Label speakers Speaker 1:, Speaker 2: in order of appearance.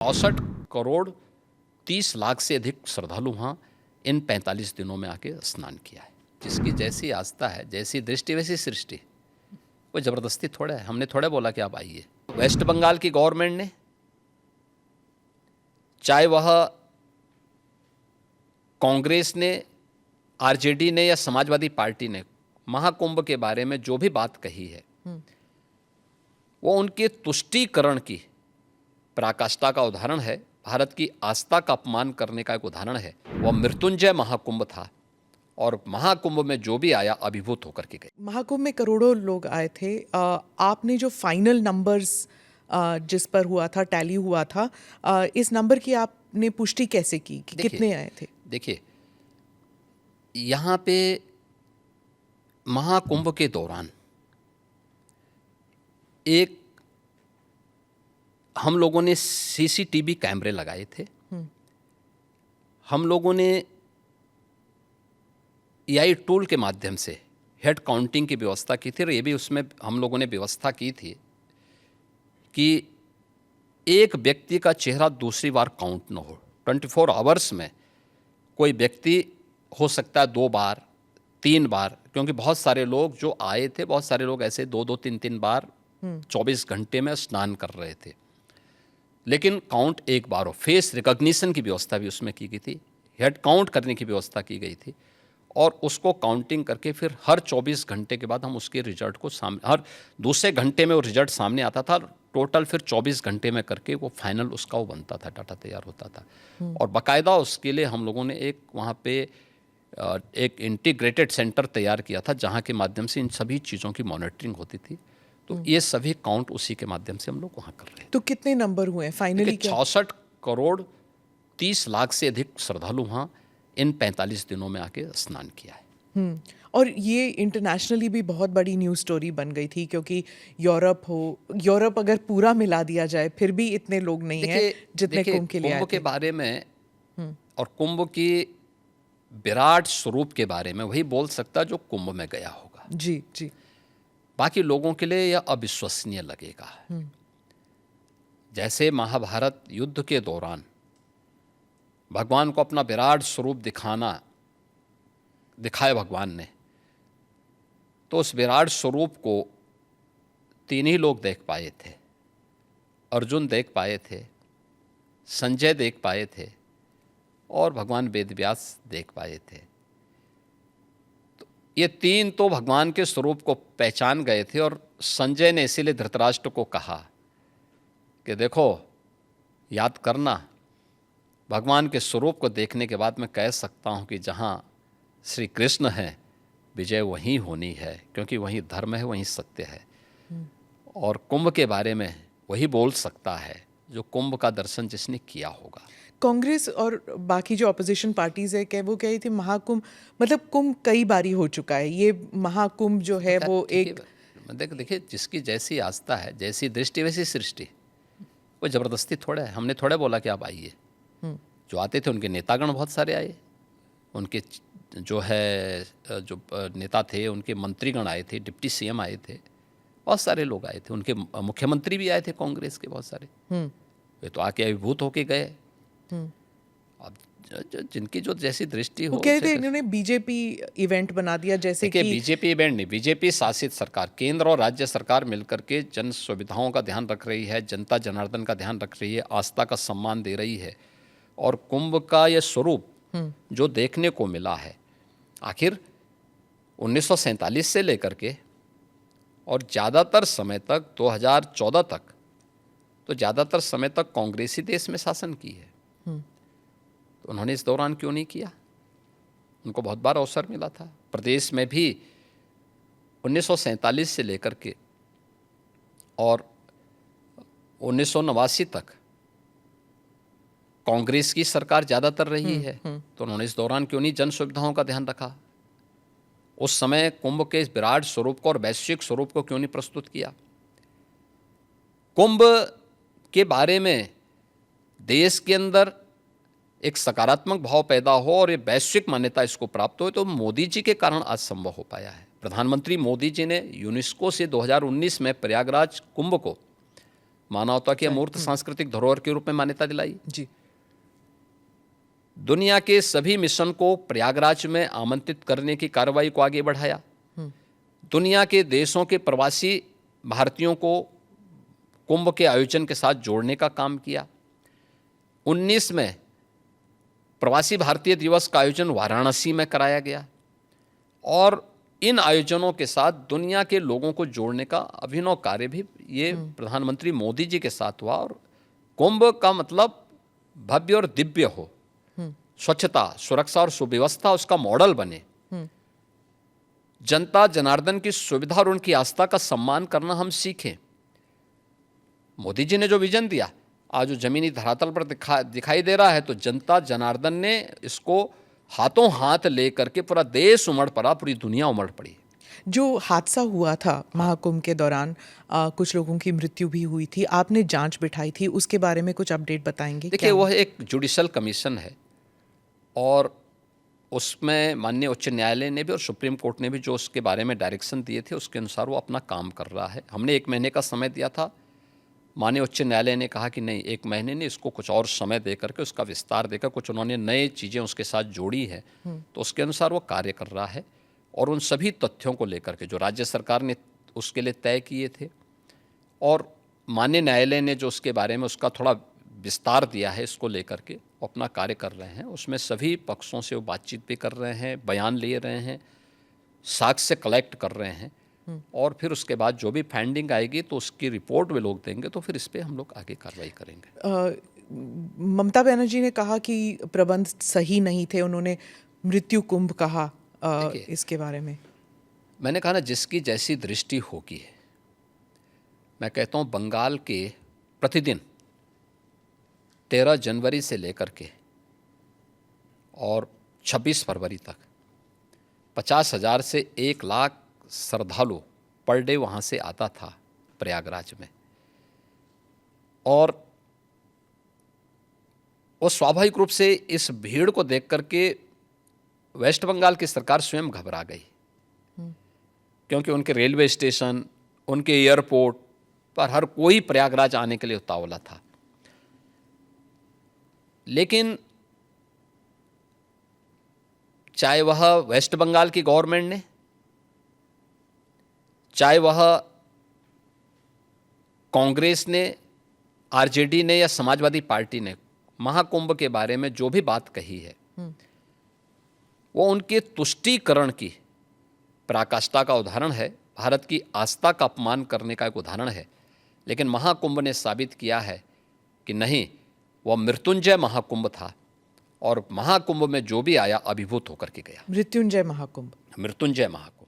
Speaker 1: 64 करोड़ 30 लाख से अधिक श्रद्धालु वहाँ इन 45 दिनों में आके स्नान किया है। जिसकी जैसी आस्था है, जैसी दृष्टि वैसी सृष्टि। कोई ज़बरदस्ती थोड़ा है, हमने थोड़ा बोला कि आप आइए। वेस्ट बंगाल की गवर्नमेंट ने, चाहे वह कांग्रेस ने, आरजेडी ने या समाजवादी पार्टी ने, महाकुंभ के बारे में जो भी बात कही है वो उनके तुष्टीकरण की पराकाष्ठा का उदाहरण है, भारत की आस्था का अपमान करने का एक उदाहरण है। वह मृत्युंजय महाकुंभ था और महाकुंभ में जो भी आया अभिभूत होकर के गए।
Speaker 2: महाकुंभ में करोड़ों लोग आए थे। आपने जो फाइनल नंबर्स जिस पर हुआ था, टैली हुआ था, इस नंबर की आपने पुष्टि कैसे की कि कितने आए थे?
Speaker 1: देखिए, यहाँ पे महाकुंभ के दौरान एक हम लोगों ने सीसीटीवी कैमरे लगाए थे। हम लोगों ने एआई टूल के माध्यम से हेड काउंटिंग की व्यवस्था की थी और ये भी उसमें हम लोगों ने व्यवस्था की थी कि एक व्यक्ति का चेहरा दूसरी बार काउंट न हो। 24 आवर्स में कोई व्यक्ति हो सकता है 2 बार 3 बार, क्योंकि बहुत सारे लोग जो आए थे, बहुत सारे लोग ऐसे 2-2 3-3 बार 24 घंटे में स्नान कर रहे थे, लेकिन काउंट एक बार हो। फेस रिकॉग्निशन की व्यवस्था भी उसमें की गई थी, हेड काउंट करने की व्यवस्था की गई थी और उसको काउंटिंग करके फिर हर 24 घंटे के बाद हम उसके रिजल्ट को सामने, हर दूसरे घंटे में वो रिजल्ट सामने आता था। टोटल फिर 24 घंटे में करके वो फाइनल उसका वो बनता था, डाटा तैयार होता था। और बाकायदा उसके लिए हम लोगों ने एक वहाँ पे एक इंटीग्रेटेड सेंटर तैयार किया था जहाँ के माध्यम से इन सभी चीज़ों की मॉनिटरिंग होती थी। तो ये सभी काउंट उसी के माध्यम से हम लोग वहाँ कर रहे हैं।
Speaker 2: तो कितने नंबर हुए फाइनली?
Speaker 1: 64 करोड़ 30 लाख से अधिक श्रद्धालु वहाँ इन 45 दिनों में आके स्नान किया है।
Speaker 2: और ये इंटरनेशनली भी बहुत बड़ी न्यूज़ स्टोरी बन गई थी, क्योंकि यूरोप अगर पूरा मिला दिया जाए फिर भी इतने लोग नहीं हैं जितने कुंभ के लिए आए थे।
Speaker 1: कुंभ के बारे में और कुंभ की विराट स्वरूप के बारे में वही बोल सकता जो कुंभ में गया होगा।
Speaker 2: जी जी।
Speaker 1: बाकी लोगों के लिए यह अविश्वसनीय लगेगा। जैसे महाभारत युद्ध के दौरान भगवान को अपना विराट स्वरूप दिखाया भगवान ने, तो उस विराट स्वरूप को 3 ही लोग देख पाए थे। अर्जुन देख पाए थे, संजय देख पाए थे और भगवान वेदव्यास देख पाए थे। तो ये 3 तो भगवान के स्वरूप को पहचान गए थे और संजय ने इसीलिए धृतराष्ट्र को कहा कि देखो, याद करना, भगवान के स्वरूप को देखने के बाद मैं कह सकता हूँ कि जहाँ श्री कृष्ण हैं विजय वहीं होनी है, क्योंकि वहीं धर्म है, वहीं सत्य है। और कुंभ के बारे में वही बोल सकता है जो कुंभ का दर्शन जिसने किया होगा।
Speaker 2: कांग्रेस और बाकी जो अपोजिशन पार्टीज है, वो कही थी महाकुंभ, मतलब कुंभ कई बारी हो चुका है, ये महाकुंभ जो है वो एक,
Speaker 1: देखिए, जिसकी जैसी आस्था है, जैसी दृष्टि वैसी सृष्टि। कोई ज़बरदस्ती थोड़ा है, हमने थोड़ा बोला कि आप आइए। जो आते थे उनके नेतागण बहुत सारे आए, उनके जो नेता थे, उनके मंत्रीगण आए थे, डिप्टी सीएम आए थे, बहुत सारे लोग आए थे, उनके मुख्यमंत्री भी आए थे कांग्रेस के बहुत सारे। वे तो आके अभिभूत होके गए। अब जिनकी जो जैसी दृष्टि हो,
Speaker 2: कहते थे इन्होंने बीजेपी इवेंट बना दिया, जैसे कि
Speaker 1: बीजेपी इवेंट नहीं, बीजेपी शासित सरकार, केंद्र और राज्य सरकार मिलकर के जन सुविधाओं का ध्यान रख रही है, जनता जनार्दन का ध्यान रख रही है, आस्था का सम्मान दे रही है। और कुंभ का यह स्वरूप जो देखने को मिला है, आखिर 1947 से लेकर के और ज़्यादातर समय तक 2014 तक, तो ज़्यादातर समय तक कांग्रेस ही देश में शासन की है। तो उन्होंने इस दौरान क्यों नहीं किया? उनको बहुत बार अवसर मिला था। प्रदेश में भी 1947 से लेकर के और 1989 तक कांग्रेस की सरकार ज़्यादातर रही है। तो उन्होंने इस दौरान क्यों नहीं जन सुविधाओं का ध्यान रखा? उस समय कुंभ के इस विराट स्वरूप को और वैश्विक स्वरूप को क्यों नहीं प्रस्तुत किया? कुंभ के बारे में देश के अंदर एक सकारात्मक भाव पैदा हो और ये वैश्विक मान्यता इसको प्राप्त हो, तो मोदी जी के कारण आज संभव हो पाया है। प्रधानमंत्री मोदी जी ने यूनेस्को से 2019 में प्रयागराज कुंभ को मानवता की अमूर्त सांस्कृतिक धरोहर के रूप में मान्यता दिलाई।
Speaker 2: जी।
Speaker 1: दुनिया के सभी मिशन को प्रयागराज में आमंत्रित करने की कार्रवाई को आगे बढ़ाया। दुनिया के देशों के प्रवासी भारतीयों को कुंभ के आयोजन के साथ जोड़ने का काम किया। 19 में प्रवासी भारतीय दिवस का आयोजन वाराणसी में कराया गया और इन आयोजनों के साथ दुनिया के लोगों को जोड़ने का अभिनव कार्य भी ये प्रधानमंत्री मोदी जी के साथ हुआ। और कुंभ का मतलब भव्य और दिव्य हो, स्वच्छता, सुरक्षा और सुव्यवस्था उसका मॉडल बने, जनता जनार्दन की सुविधा और उनकी आस्था का सम्मान करना हम सीखें। मोदी जी ने जो विजन दिया आज जो जमीनी धरातल पर दिखाई दे रहा है, तो जनता जनार्दन ने इसको हाथों हाथ लेकर के पूरा देश उमड़ पड़ा, पूरी दुनिया उमड़ पड़ी।
Speaker 2: जो हादसा हुआ था महाकुंभ के दौरान, कुछ लोगों की मृत्यु भी हुई थी, आपने जांच बिठाई थी, उसके बारे में कुछ अपडेट बताएंगे?
Speaker 1: देखिए, वह एक जुडिशल कमीशन है और उसमें माननीय उच्च न्यायालय ने भी और सुप्रीम कोर्ट ने भी जो उसके बारे में डायरेक्शन दिए थे उसके अनुसार वो अपना काम कर रहा है। हमने 1 महीने का समय दिया था, माननीय उच्च न्यायालय ने कहा कि नहीं, 1 महीने नहीं, इसको कुछ और समय दे करके उसका विस्तार देकर कुछ उन्होंने नए चीज़ें उसके साथ जोड़ी है, तो उसके अनुसार वो कार्य कर रहा है। और उन सभी तथ्यों को लेकर के जो राज्य सरकार ने उसके लिए तय किए थे और माननीय न्यायालय ने जो उसके बारे में उसका थोड़ा विस्तार दिया है, इसको लेकर के वो अपना कार्य कर रहे हैं। उसमें सभी पक्षों से वो बातचीत भी कर रहे हैं, बयान ले रहे हैं, साक्ष्य कलेक्ट कर रहे हैं और फिर उसके बाद जो भी फाइंडिंग आएगी तो उसकी रिपोर्ट वे लोग देंगे, तो फिर इस पर हम लोग आगे कार्रवाई करेंगे।
Speaker 2: ममता बनर्जी ने कहा कि प्रबंध सही नहीं थे, उन्होंने मृत्यु कुंभ कहा, इसके बारे में?
Speaker 1: मैंने कहा ना, जिसकी जैसी दृष्टि होगी है। मैं कहता हूँ बंगाल के प्रतिदिन 13 जनवरी से लेकर के और 26 फरवरी तक 50,000 से 1 लाख श्रद्धालु पर डे वहाँ से आता था प्रयागराज में। और वो स्वाभाविक रूप से इस भीड़ को देख करके वेस्ट बंगाल की सरकार स्वयं घबरा गई, क्योंकि उनके रेलवे स्टेशन, उनके एयरपोर्ट पर हर कोई प्रयागराज आने के लिए उतावला था। लेकिन चाहे वह वेस्ट बंगाल की गवर्नमेंट ने, चाहे वह कांग्रेस ने, आरजेडी ने या समाजवादी पार्टी ने महाकुंभ के बारे में जो भी बात कही है वो उनके तुष्टीकरण की पराकाष्ठा का उदाहरण है, भारत की आस्था का अपमान करने का एक उदाहरण है। लेकिन महाकुंभ ने साबित किया है कि नहीं, वह मृत्युंजय महाकुंभ था और महाकुंभ में जो भी आया अभिभूत होकर के गया।
Speaker 2: मृत्युंजय महाकुंभ।
Speaker 1: मृत्युंजय महाकुंभ।